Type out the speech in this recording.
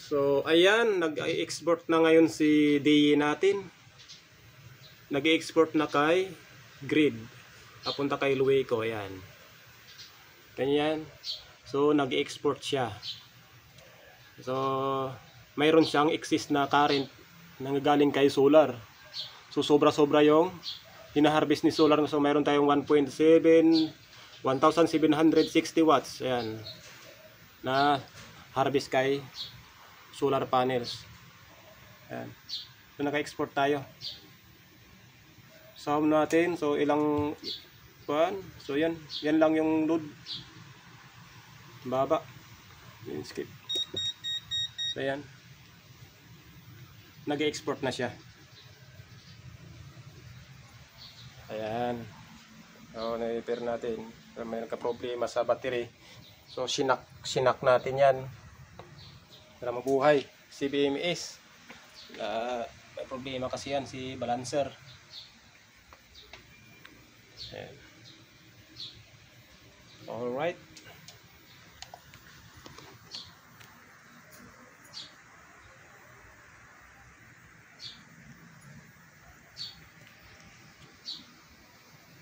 So, ayan, nag-export na ngayon si DE natin. Nag-export na kay Grid. Papunta kay Luweco, ayan. Ganyan. So, nag-export siya. So, mayroon siyang excess na current na galing kay solar. So, sobra-sobra yung hinaharvest ni solar. So, mayroon tayong 1.7, 1,760 watts. Ayan. Na harvest kay solar panels. Ayan. So, naka-export tayo. Sum natin. So, ilang kuan. So, yan. Yan lang yung load. Baba. Skip. So, ayan. Nag-export na siya. Ayan. So, na-repair natin. May nagka-problema sa battery. So, sinak natin yan. Para mabuhay. CBMS. May problema kasi yan si balancer. Ayan. Alright.